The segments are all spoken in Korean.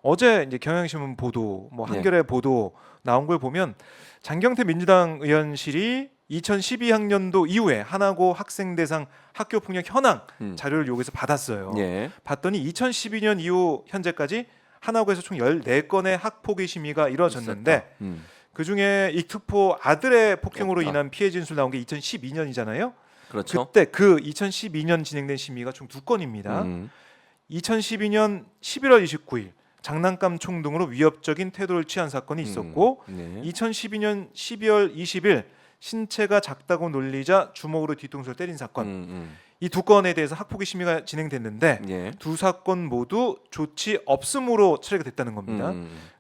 어제 이제 경향신문 보도, 뭐 네. 한겨레 보도 나온 걸 보면 장경태 민주당 의원실이 2012학년도 이후에 하나고 학생 대상 학교 폭력 현황 자료를 요구해서 받았어요. 예. 봤더니 2012년 이후 현재까지 하나고에서 총 14건의 학폭위 심의가 이루어졌는데 그 중에 이 특포 아들의 폭행으로 없다. 인한 피해 진술 나온 게 2012년이잖아요. 그렇죠. 그때 그 2012년 진행된 심의가 총 2건입니다. 2012년 11월 29일 장난감 총 등으로 위협적인 태도를 취한 사건이 있었고 네. 2012년 12월 20일 신체가 작다고 놀리자 주먹으로 뒤통수를 때린 사건. 이 두 건에 대해서 학폭위 심의가 진행됐는데 예. 두 사건 모두 조치 없음으로 처리가 됐다는 겁니다.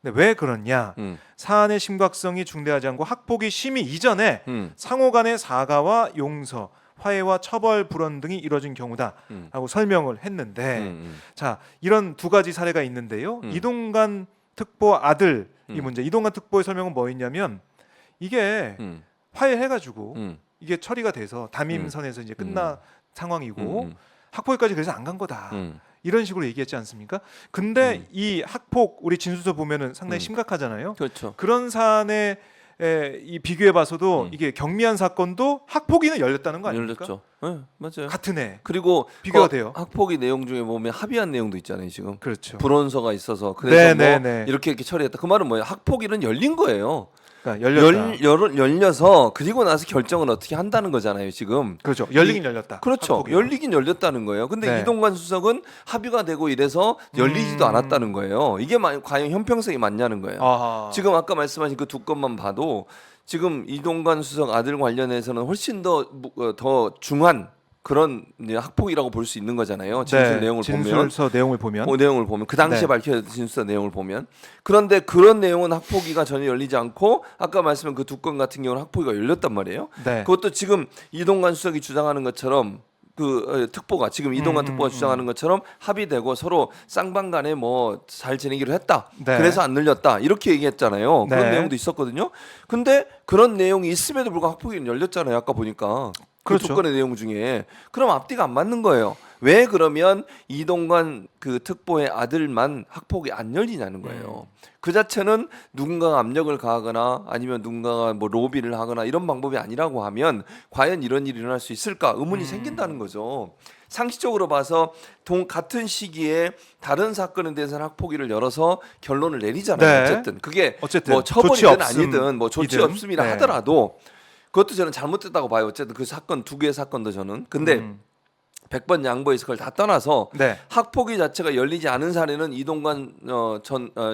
근데 왜 그러냐? 사안의 심각성이 중대하지 않고 학폭위 심의 이전에 상호 간의 사과와 용서, 화해와 처벌 불원 등이 이루어진 경우다라고 설명을 했는데 자, 이런 두 가지 사례가 있는데요. 이동관 특보 아들 이 문제. 이동관 특보의 설명은 뭐였냐면 이게 화해해가지고 이게 처리가 돼서 담임선에서 이제 끝나 상황이고 학폭위까지 그래서 안 간 거다. 이런 식으로 얘기했지 않습니까? 근데 이 학폭 우리 진술서 보면은 상당히 심각하잖아요. 그렇죠. 그런 사안에 이 비교해 봐서도 이게 경미한 사건도 학폭위는 열렸다는 거 아닙니까? 열렸죠. 네, 맞아요. 같은 해. 그리고 비교가 돼요. 학폭위 내용 중에 보면 합의한 내용도 있잖아요. 지금 그렇죠. 불온서가 있어서 그래서 뭐 네. 이렇게 처리했다. 그 말은 뭐예요? 학폭위는 열린 거예요. 그러니까 열렸다. 열려서 그리고 나서 결정을 어떻게 한다는 거잖아요. 지금. 그렇죠. 열리긴 열렸다. 그렇죠. 학폭위가. 열리긴 열렸다는 거예요. 근데 네. 이동관 수석은 합의가 되고 이래서 열리지도 않았다는 거예요. 이게 과연 형평성이 맞냐는 거예요. 아하. 지금 아까 말씀하신 그 두 건만 봐도 지금 이동관 수석 아들 관련해서는 훨씬 더 중한 그런 이제 학폭이라고 볼 수 있는 거잖아요. 진술 내용을 보면. 진술서 내용을 보면. 내용을 보면 그 당시에 네. 밝혀진 진술서 내용을 보면 그런데 그런 내용은 학폭위가 전혀 열리지 않고 아까 말씀한 그 두 건 같은 경우는 학폭위가 열렸단 말이에요. 네. 그것도 지금 이동관 수석이 주장하는 것처럼 그 특보가 지금 이동관 특보가 주장하는 것처럼 합의되고 서로 쌍방간에 뭐 잘 지내기로 했다. 네. 그래서 안 늘렸다. 이렇게 얘기했잖아요. 네. 그런 내용도 있었거든요. 근데 그런 내용이 있음에도 불구하고 학폭위는 열렸잖아요. 아까 보니까. 그 두 그렇죠. 건의 내용 중에 그럼 앞뒤가 안 맞는 거예요. 왜 그러면 이동관 그 특보의 아들만 학폭이 안 열리냐는 거예요. 그 자체는 누군가가 압력을 가하거나 아니면 누군가가 뭐 로비를 하거나 이런 방법이 아니라고 하면 과연 이런 일이 일어날 수 있을까 의문이 생긴다는 거죠. 상식적으로 봐서 같은 시기에 다른 사건에 대해서는 학폭위를 열어서 결론을 내리잖아요. 네. 어쨌든 그게 어쨌든 뭐 처벌이든 조치 없음 아니든 뭐 조치 이든. 없음이라 네. 하더라도 그것도 저는 잘못됐다고 봐요. 어쨌든 그 사건 두 개의 사건도 저는. 근데 100번 양보해서 그걸 다 떠나서 네. 학폭위 자체가 열리지 않은 사례는 이동관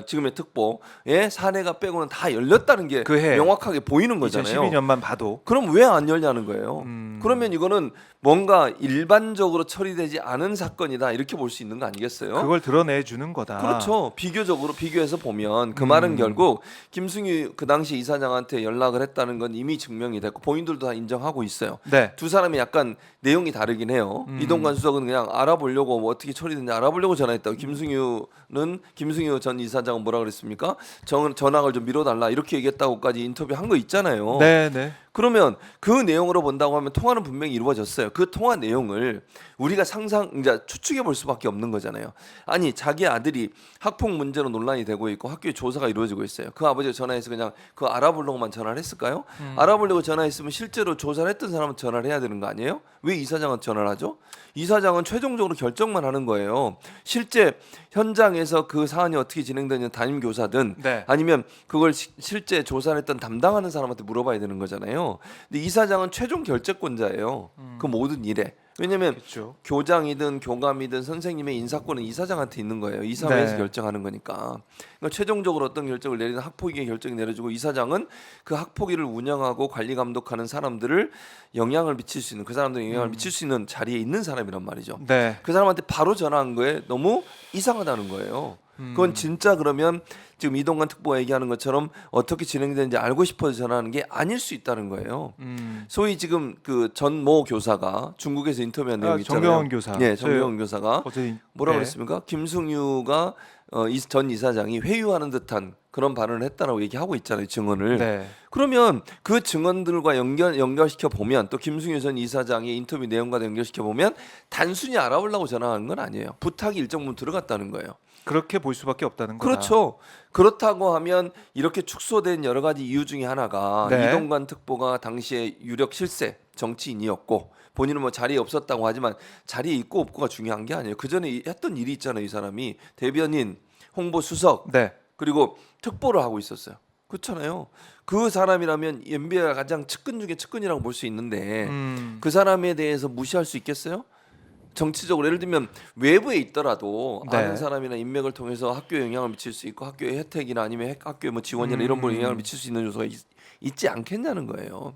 지금의 특보의 사례가 빼고는 다 열렸다는 게 그 해. 명확하게 보이는 거잖아요. 2012년만 봐도. 그럼 왜 안 열냐는 거예요. 그러면 이거는 뭔가 일반적으로 처리되지 않은 사건이다 이렇게 볼 수 있는 거 아니겠어요? 그걸 드러내 주는 거다. 그렇죠. 비교적으로 비교해서 보면 그 말은 결국 김승유 그 당시 이사장한테 연락을 했다는 건 이미 증명이 됐고 본인들도 다 인정하고 있어요. 네. 두 사람이 약간 내용이 다르긴 해요. 이동관 수석은 그냥 알아보려고 뭐 어떻게 처리되는지 알아보려고 전화했다고 김승유 전 이사장은 뭐라 그랬습니까? 전학을 좀 미뤄달라 이렇게 얘기했다고까지 인터뷰한 거 있잖아요. 네. 그러면 그 내용으로 본다고 하면 통화는 분명히 이루어졌어요. 그 통화 내용을 우리가 이제 추측해 볼 수밖에 없는 거잖아요. 아니 자기 아들이 학폭 문제로 논란이 되고 있고 학교에 조사가 이루어지고 있어요. 그 아버지가 전화해서 그냥 그거 알아보려고만 전화를 했을까요? 알아보려고 전화했으면 실제로 조사를 했던 사람은 전화를 해야 되는 거 아니에요? 왜 이사장한테 전화를 하죠? 이사장은 최종적으로 결정만 하는 거예요. 실제 현장에서 그 사안이 어떻게 진행되는 담임 교사든 네. 아니면 그걸 실제 조사를 했던 담당하는 사람한테 물어봐야 되는 거잖아요. 근데 이사장은 최종 결재권자예요. 그 모든 일에. 왜냐하면 그렇죠. 교장이든 교감이든 선생님의 인사권은 이사장한테 있는 거예요. 이사회에서 네. 결정하는 거니까. 그러니까 최종적으로 어떤 결정을 내리는 학폭위의 결정이 내려지고 이사장은 그 학폭위를 운영하고 관리 감독하는 사람들을 영향을 미칠 수 있는 그 사람들에 영향을 미칠 수 있는 자리에 있는 사람이란 말이죠. 네. 그 사람한테 바로 전화한 거에 너무 이상하다는 거예요. 그건 진짜 그러면 지금 이동관 특보가 얘기하는 것처럼 어떻게 진행되는지 알고 싶어서 전화하는 게 아닐 수 있다는 거예요. 소위 지금 그 전모 교사가 중국에서 인터뷰한 내용이 있잖아요. 정경원 교사. 네, 정경원 교사가 어제 뭐라 네. 그랬습니까? 김승유가 전 이사장이 회유하는 듯한 그런 발언을 했다라고 얘기하고 있잖아요. 증언을. 네. 그러면 그 증언들과 연결시켜 보면 또 김승유 전 이사장의 인터뷰 내용과 연결시켜 보면 단순히 알아보려고 전화하는 건 아니에요. 부탁이 일정 부분 들어갔다는 거예요. 그렇게 볼 수밖에 없다는 거다. 그렇죠. 그렇다고 하면 이렇게 축소된 여러 가지 이유 중에 하나가 네. 이동관 특보가 당시에 유력 실세 정치인이었고 본인은 뭐 자리에 없었다고 하지만 자리에 있고 없고가 중요한 게 아니에요. 그 전에 했던 일이 있잖아요. 이 사람이 대변인, 홍보수석 네. 그리고 특보를 하고 있었어요. 그렇잖아요. 그 사람이라면 MB가 가장 측근 중에 측근이라고 볼 수 있는데 그 사람에 대해서 무시할 수 있겠어요? 정치적으로 예를 들면 외부에 있더라도 네. 아는 사람이나 인맥을 통해서 학교에 영향을 미칠 수 있고 학교의 혜택이나 아니면 학교의 뭐 지원이나 이런 부분에 영향을 미칠 수 있는 요소가 있지 않겠냐는 거예요.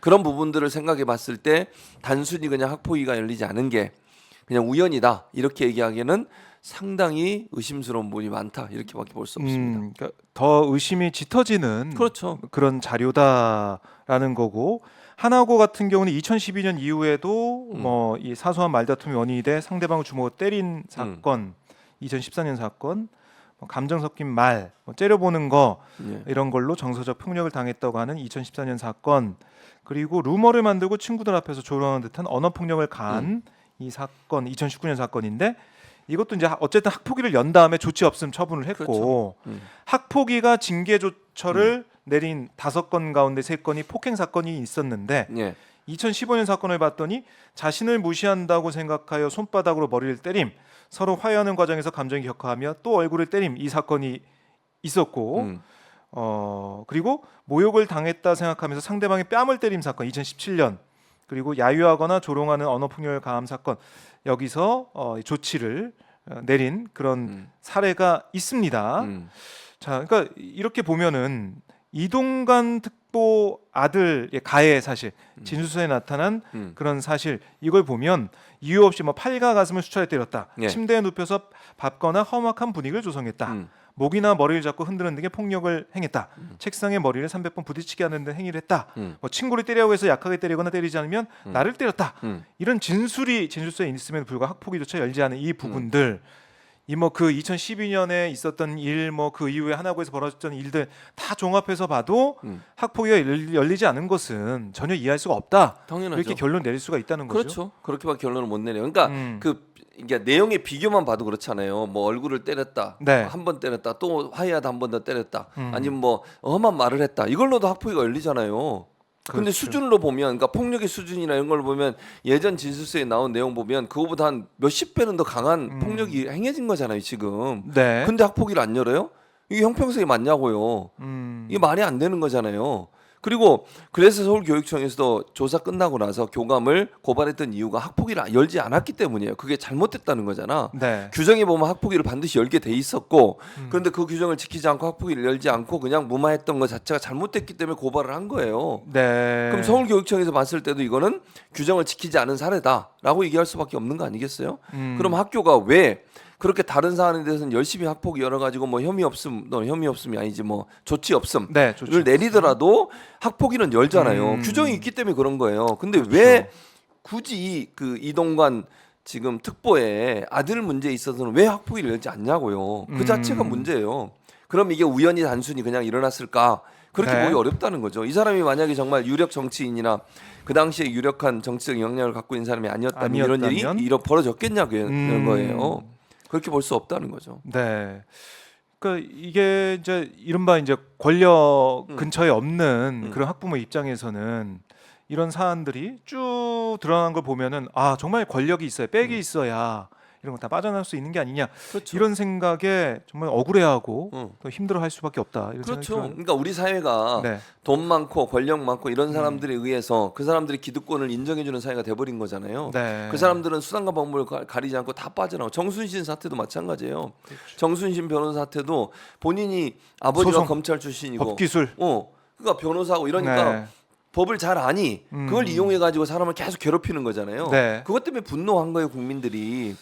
그런 부분들을 생각해 봤을 때 단순히 그냥 학폭위가 열리지 않은 게 그냥 우연이다 이렇게 얘기하기에는 상당히 의심스러운 부분이 많다 이렇게밖에 볼 수 없습니다. 그러니까 더 의심이 짙어지는 그렇죠. 그런 자료다라는 거고 하나고 같은 경우는 2012년 이후에도 뭐 이 사소한 말다툼이 원인이 돼 상대방을 주먹으로 때린 사건, 2014년 사건, 뭐 감정 섞인 말, 뭐 째려보는 거 예. 이런 걸로 정서적 폭력을 당했다고 하는 2014년 사건, 그리고 루머를 만들고 친구들 앞에서 조롱하는 듯한 언어 폭력을 가한 이 사건, 2019년 사건인데 이것도 이제 어쨌든 학폭위를 연 다음에 조치 없음 처분을 했고 학폭위가 징계 조처를 내린 5건 가운데 3건이 폭행 사건이 있었는데 예. 2015년 사건을 봤더니 자신을 무시한다고 생각하여 손바닥으로 머리를 때림, 서로 화해하는 과정에서 감정이 격화하며 또 얼굴을 때림 이 사건이 있었고 그리고 모욕을 당했다 생각하면서 상대방의 뺨을 때림 사건 2017년, 그리고 야유하거나 조롱하는 언어 폭력을 가함 사건, 여기서 조치를 내린 그런 사례가 있습니다. 자, 그러니까 이렇게 보면은 이동관 특보 아들의 가해 사실, 진술서에 나타난 그런 사실 이걸 보면 이유 없이 뭐 팔과 가슴을 수차례 때렸다, 예. 침대에 눕혀서 밟거나 험악한 분위기를 조성했다, 목이나 머리를 잡고 흔드는 등의 폭력을 행했다, 책상에 머리를 300번 부딪히게 하는 등 행위를 했다, 뭐 친구를 때리라고 해서 약하게 때리거나 때리지 않으면 나를 때렸다, 이런 진술서에 있음에도 불구하고 학폭위조차 열지 않은 이 부분들, 이 뭐 그 2012년에 있었던 일, 뭐 그 이후에 하나고에서 벌어졌던 일들 다 종합해서 봐도 학폭위가 열리지 않은 것은 전혀 이해할 수가 없다. 당연하죠. 이렇게 결론 내릴 수가 있다는 거죠. 그렇죠. 그렇게밖에 결론을 못 내려요. 그러니까 그러니까 내용의 비교만 봐도 그렇잖아요. 뭐 얼굴을 때렸다, 네. 한 번 때렸다, 또 화해하다 한 번 더 때렸다, 아니면 뭐 험한 말을 했다. 이걸로도 학폭위가 열리잖아요. 근데 그렇죠. 수준으로 보면, 그러니까 폭력의 수준이나 이런 걸 보면 예전 진술서에 나온 내용 보면 그거보다 한 몇십 배는 더 강한 폭력이 행해진 거잖아요 지금. 네. 근데 학폭위를 안 열어요? 이게 형평성이 맞냐고요. 이게 말이 안 되는 거잖아요. 그리고 그래서 서울교육청에서도 조사 끝나고 나서 교감을 고발했던 이유가 학폭위를 열지 않았기 때문이에요. 그게 잘못됐다는 거잖아. 네. 규정에 보면 학폭위를 반드시 열게 돼 있었고 그런데 그 규정을 지키지 않고 학폭위를 열지 않고 그냥 무마했던 것 자체가 잘못됐기 때문에 고발을 한 거예요. 네. 그럼 서울교육청에서 봤을 때도 이거는 규정을 지키지 않은 사례다라고 얘기할 수밖에 없는 거 아니겠어요? 그럼 학교가 왜 그렇게 다른 사안에 대해서는 열심히 학폭 열어가지고 뭐 혐의 없음이 아니지 뭐 조치 없음을 네, 조치 내리더라도 학폭위는 열잖아요. 규정이 있기 때문에 그런 거예요. 근데 그렇죠. 왜 굳이 그 이동관 지금 특보의 아들 문제에 있어서는 왜 학폭위를 열지 않냐고요. 그 자체가 문제예요. 그럼 이게 우연히 단순히 그냥 일어났을까? 그렇게 네. 보기 어렵다는 거죠. 이 사람이 만약에 정말 유력 정치인이나 그 당시에 유력한 정치적 영향을 갖고 있는 사람이 아니었다면 이런 일이 벌어졌겠냐는 거예요. 그렇게 볼 수 없다는 거죠. 네. 그러니까 이게 이제 이른바 이제 권력 근처에 없는 그런 학부모 입장에서는 이런 사안들이 쭉 드러난 걸 보면은 아 정말 권력이 있어야 백이 있어야 이런 거 다 빠져나올 수 있는 게 아니냐, 그렇죠. 이런 생각에 정말 억울해하고 더 힘들어할 수밖에 없다 이런 생각이 그렇죠. 들어요. 그러니까 우리 사회가 네. 돈 많고 권력 많고 이런 사람들에 의해서 그 사람들이 기득권을 인정해주는 사회가 돼버린 거잖아요. 네. 그 사람들은 수단과 방법을 가리지 않고 다 빠져나고 정순신 사태도 마찬가지예요. 그렇죠. 정순신 변호사 사태도 본인이 아버지가 소송, 검찰 출신이고 법기술. 그러니까 변호사고 이러니까 네. 법을 잘 아니 그걸 이용해 가지고 사람을 계속 괴롭히는 거잖아요. 네. 그것 때문에 분노한 거예요 국민들이.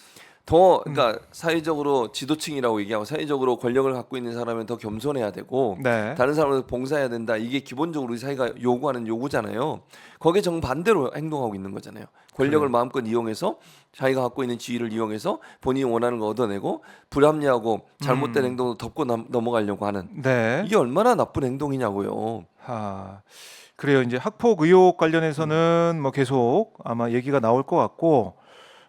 더 그러니까 사회적으로 지도층이라고 얘기하고 사회적으로 권력을 갖고 있는 사람은 더 겸손해야 되고 네. 다른 사람을 봉사해야 된다. 이게 기본적으로 우리 사회가 요구하는 요구잖아요. 거기에 정반대로 행동하고 있는 거잖아요. 권력을 마음껏 이용해서 자기가 갖고 있는 지위를 이용해서 본인이 원하는 거 얻어내고 불합리하고 잘못된 행동을 덮고 넘어가려고 하는 네. 이게 얼마나 나쁜 행동이냐고요. 그래요. 이제 학폭 의혹 관련해서는 뭐 계속 아마 얘기가 나올 것 같고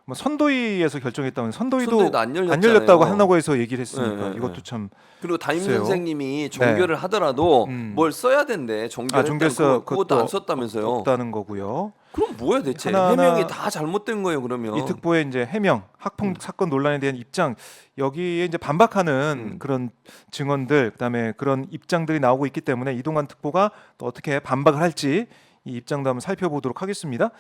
뭐 선도위에서 결정했다면 선도위도 안 안 열렸잖아요. 열렸다고 한다고 해서 얘기를 했으니까 네, 이것도 참 그리고 담임 글쎄요. 선생님이 종결을 하더라도 뭘 써야 된대. 종결했다고 종결서 그것도 안 썼다면서요. 없다는 거고요. 그럼 뭐야 대체? 하나하나 해명이 다 잘못된 거예요. 그러면 이 특보의 이제 해명, 학폭 사건 논란에 대한 입장 여기에 이제 반박하는 그런 증언들, 그다음에 그런 입장들이 나오고 있기 때문에 이동관 특보가 또 어떻게 반박을 할지 이 입장도 한번 살펴보도록 하겠습니다.